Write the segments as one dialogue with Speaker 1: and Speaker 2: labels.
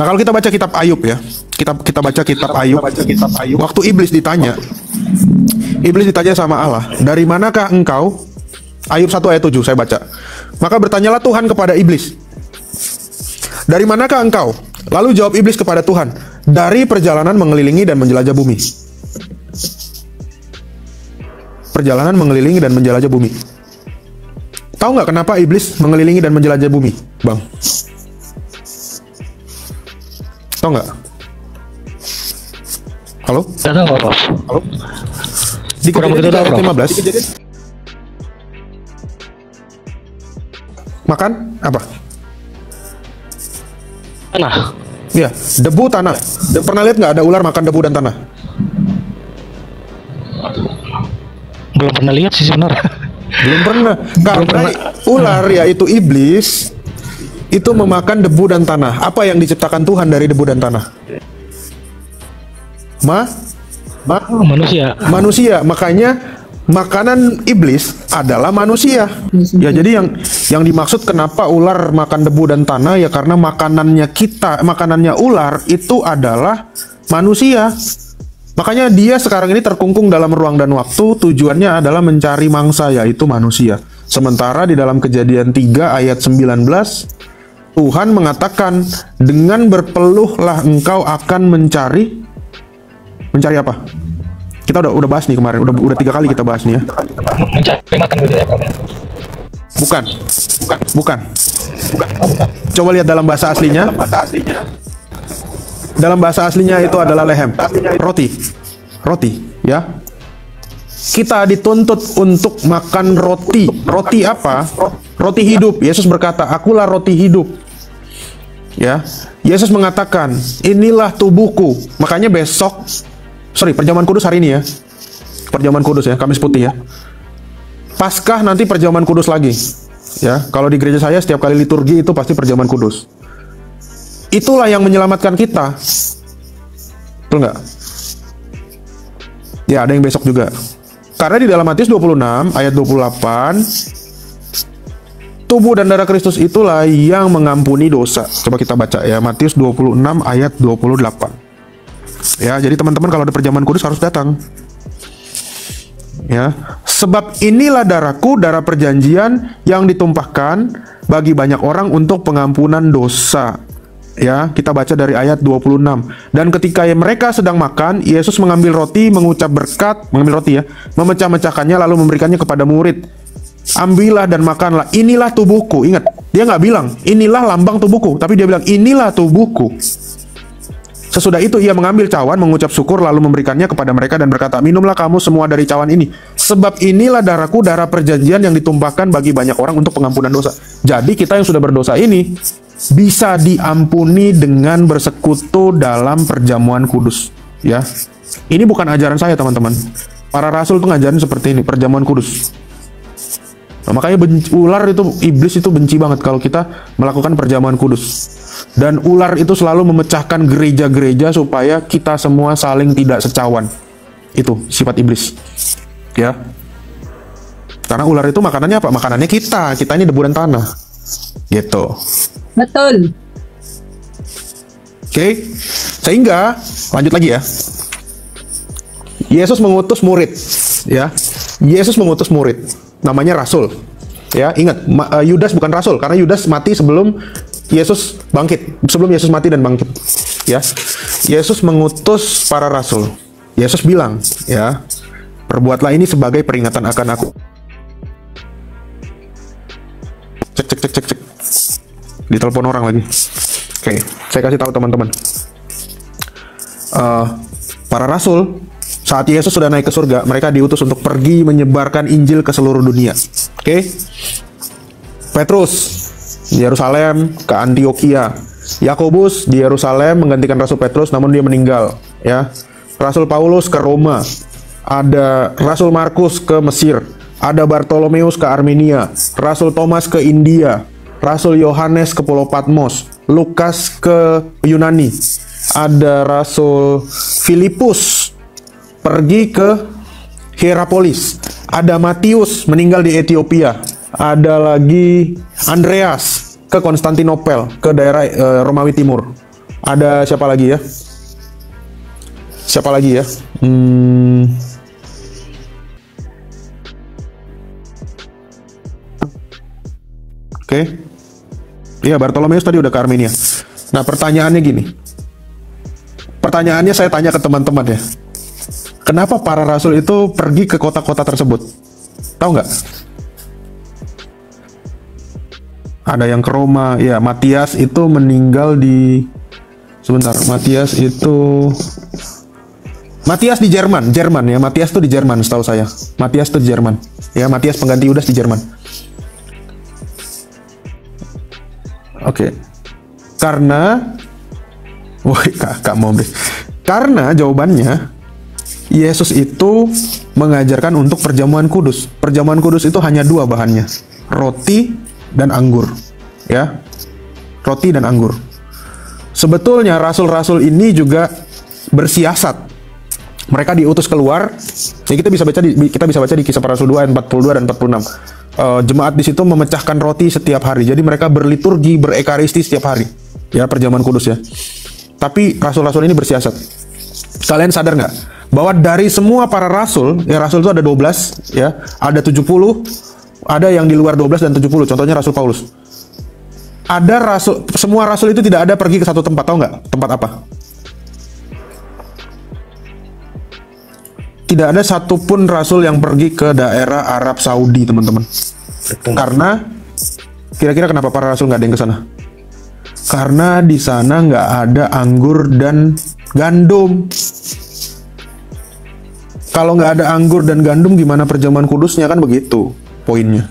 Speaker 1: Nah, kalau kita baca kitab Ayub ya, kita baca kitab Ayub. Waktu iblis ditanya sama Allah, dari manakah engkau? Ayub 1 ayat 7 saya baca. Maka bertanyalah Tuhan kepada iblis, dari manakah engkau? Lalu jawab iblis kepada Tuhan, dari perjalanan mengelilingi dan menjelajah bumi. Perjalanan mengelilingi dan menjelajah bumi. Tahu nggak kenapa iblis mengelilingi dan menjelajah bumi, Bang? Tahu nggak? Halo?
Speaker 2: Tidak tahu apa.
Speaker 1: Halo? Di Kejadian 3 ayat 15. Makan apa?
Speaker 2: Tanah.
Speaker 1: Ya, debu tanah. Pernah lihat nggak ada ular makan debu dan tanah?
Speaker 2: Belum pernah lihat sih sebenarnya.
Speaker 1: Belum pernah. Karena ular yaitu iblis itu memakan debu dan tanah. Apa yang diciptakan Tuhan dari debu dan tanah?
Speaker 2: Manusia.
Speaker 1: Manusia. Makanya makanan iblis adalah manusia. Ya, jadi yang dimaksud kenapa ular makan debu dan tanah ya karena makanannya ular itu adalah manusia. Makanya dia sekarang ini terkungkung dalam ruang dan waktu, tujuannya adalah mencari mangsa yaitu manusia. Sementara di dalam Kejadian 3 ayat 19 Tuhan mengatakan, dengan berpeluhlah engkau akan mencari apa? Kita udah bahas nih kemarin, udah 3 kali kita bahas nih ya.
Speaker 2: Mencari makan gitu ya.
Speaker 1: Bukan. Coba lihat dalam bahasa aslinya. Dalam bahasa aslinya itu adalah lehem, roti, ya. Kita dituntut untuk makan roti. Roti apa? Roti hidup. Yesus berkata, akulah roti hidup. Ya, Yesus mengatakan, inilah tubuhku. Makanya perjamuan kudus hari ini ya. Perjamuan kudus ya, Kamis Putih ya. Paskah nanti perjamuan kudus lagi. Ya, kalau di gereja saya setiap kali liturgi itu pasti perjamuan kudus. Itulah yang menyelamatkan kita. Betul nggak? Ya, ada yang besok juga. Karena di dalam Matius 26 ayat 28, tubuh dan darah Kristus itulah yang mengampuni dosa. Coba kita baca ya, Matius 26 ayat 28. Ya, jadi teman-teman kalau ada perjamuan kudus harus datang. Ya, sebab inilah darahku, darah perjanjian yang ditumpahkan bagi banyak orang untuk pengampunan dosa. Ya, kita baca dari ayat 26. Dan ketika mereka sedang makan, Yesus mengambil roti, mengucap berkat, memecah-mecahkannya lalu memberikannya kepada murid. Ambillah dan makanlah, inilah tubuhku. Ingat, dia nggak bilang, inilah lambang tubuhku, tapi dia bilang, inilah tubuhku. Sesudah itu ia mengambil cawan, mengucap syukur, lalu memberikannya kepada mereka dan berkata, minumlah kamu semua dari cawan ini. Sebab inilah darahku, darah perjanjian yang ditumpahkan bagi banyak orang untuk pengampunan dosa. Jadi kita yang sudah berdosa ini bisa diampuni dengan bersekutu dalam perjamuan kudus. Ya, ini bukan ajaran saya teman-teman. Para rasul tuh ngajarin seperti ini, perjamuan kudus. Nah, makanya iblis itu benci banget kalau kita melakukan perjamuan kudus. Dan ular itu selalu memecahkan gereja-gereja supaya kita semua saling tidak secawan. Itu sifat iblis. Ya. Karena ular itu makanannya apa? Makanannya kita ini debu dan tanah. Gitu.
Speaker 3: Betul.
Speaker 1: Oke. Sehingga lanjut lagi ya. Yesus mengutus murid, ya. Yesus mengutus murid. Namanya rasul. Ya, ingat, Yudas bukan rasul karena Yudas mati sebelum Yesus bangkit, sebelum Yesus mati dan bangkit. Ya. Yesus mengutus para rasul. Yesus bilang, ya, perbuatlah ini sebagai peringatan akan aku. Cek. Ditelepon orang lagi. Oke, saya kasih tahu teman-teman. Para rasul saat Yesus sudah naik ke surga, mereka diutus untuk pergi menyebarkan Injil ke seluruh dunia. Oke. Petrus di Yerusalem ke Antioquia. Yakobus di Yerusalem menggantikan Rasul Petrus, namun dia meninggal. Ya. Rasul Paulus ke Roma. Ada Rasul Markus ke Mesir. Ada Bartolomeus ke Armenia. Rasul Thomas ke India. Rasul Yohanes ke Pulau Patmos. Lukas ke Yunani. Ada Rasul Filipus pergi ke Hierapolis. Ada Matius meninggal di Ethiopia. Ada lagi Andreas ke Konstantinopel, ke daerah Romawi Timur. Ada siapa lagi ya? Siapa lagi ya? Oke. Iya, Bartolomeus tadi udah ke Armenia. Nah, pertanyaannya gini. Pertanyaannya saya tanya ke teman-teman ya. Kenapa para rasul itu pergi ke kota-kota tersebut? Tahu nggak? Ada yang ke Roma. Ya, Matias itu meninggal di... Sebentar, Matias di Jerman ya. Matias tuh di Jerman setahu saya. Matias tuh di Jerman. Ya, Matias pengganti Yudas di Jerman. Oke. Karena Kak mau deh. Karena jawabannya Yesus itu mengajarkan untuk perjamuan kudus. Perjamuan kudus itu hanya dua bahannya. Roti dan anggur. Ya. Roti dan anggur. Sebetulnya rasul-rasul ini juga bersiasat. Mereka diutus keluar. Ya, kita bisa baca di Kisah Para Rasul 2 ayat 42 dan 46. Jemaat di situ memecahkan roti setiap hari. Jadi mereka berliturgi, berekaristi setiap hari. Ya, perjamuan kudus ya. Tapi rasul-rasul ini bersiasat. Kalian sadar nggak bahwa dari semua para rasul, ya rasul itu ada 12, ya, ada 70, ada yang di luar 12 dan 70. Contohnya Rasul Paulus. Semua rasul itu tidak ada pergi ke satu tempat, tahu nggak? Tempat apa? Tidak ada satupun rasul yang pergi ke daerah Arab Saudi, teman-teman. Karena kira-kira kenapa para rasul nggak ada yang ke sana? Karena di sana nggak ada anggur dan gandum. Kalau nggak ada anggur dan gandum, gimana perjamuan kudusnya, kan begitu poinnya.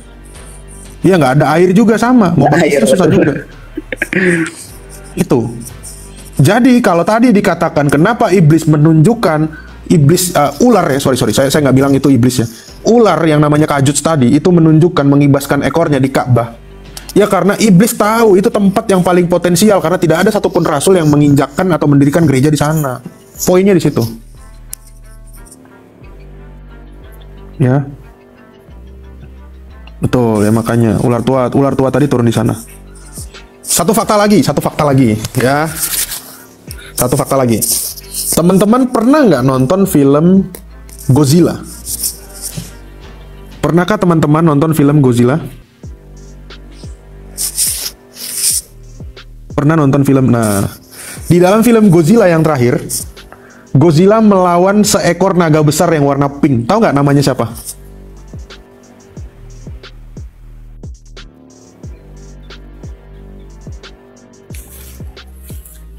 Speaker 1: Iya, nggak ada air juga sama. Mau pakai air susah juga. Itu. Jadi kalau tadi dikatakan kenapa iblis menunjukkan ular ya, sorry, saya nggak bilang itu iblis ya. Ular yang namanya Kajut tadi itu menunjukkan mengibaskan ekornya di Ka'bah. Ya karena iblis tahu itu tempat yang paling potensial karena tidak ada satupun rasul yang menginjakkan atau mendirikan gereja di sana. Poinnya di situ. Ya. Betul ya, makanya ular tua tadi turun di sana. Satu fakta lagi ya. Satu fakta lagi. Teman-teman pernah nggak nonton film Godzilla? Pernahkah teman-teman nonton film Godzilla? Pernah nonton film? Nah, di dalam film Godzilla yang terakhir, Godzilla melawan seekor naga besar yang warna pink. Tahu nggak namanya siapa?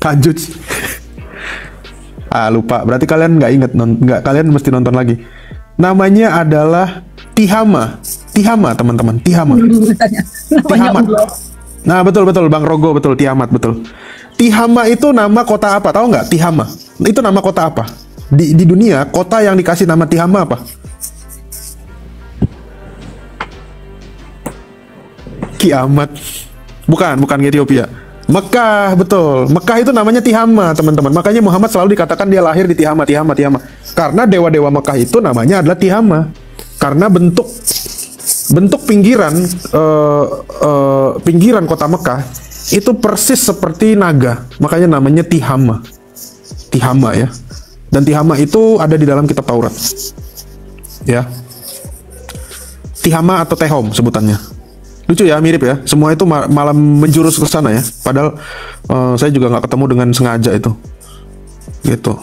Speaker 1: Kajut. Lupa. Berarti kalian nggak inget, kalian mesti nonton lagi. Namanya adalah Tihama, teman-teman. Tihama. Nah, betul Bang Rogo, betul, Tiamat, betul. Tihama itu nama kota apa? Tahu nggak? Tihama. Itu nama kota apa? Di dunia, kota yang dikasih nama Tihama apa? Kiamat. Bukan Ethiopia. Mekah, betul. Mekah itu namanya Tihama, teman-teman. Makanya Muhammad selalu dikatakan dia lahir di Tihama. Karena dewa-dewa Mekah itu namanya adalah Tihama. Karena bentuk pinggiran kota Mekah itu persis seperti naga. Makanya namanya Tihama. Tihama ya. Dan Tihama itu ada di dalam kitab Taurat. Ya. Tihama atau Tehom sebutannya. Lucu ya, mirip ya. Semua itu malah menjurus ke sana ya. Padahal saya juga nggak ketemu dengan sengaja itu. Gitu.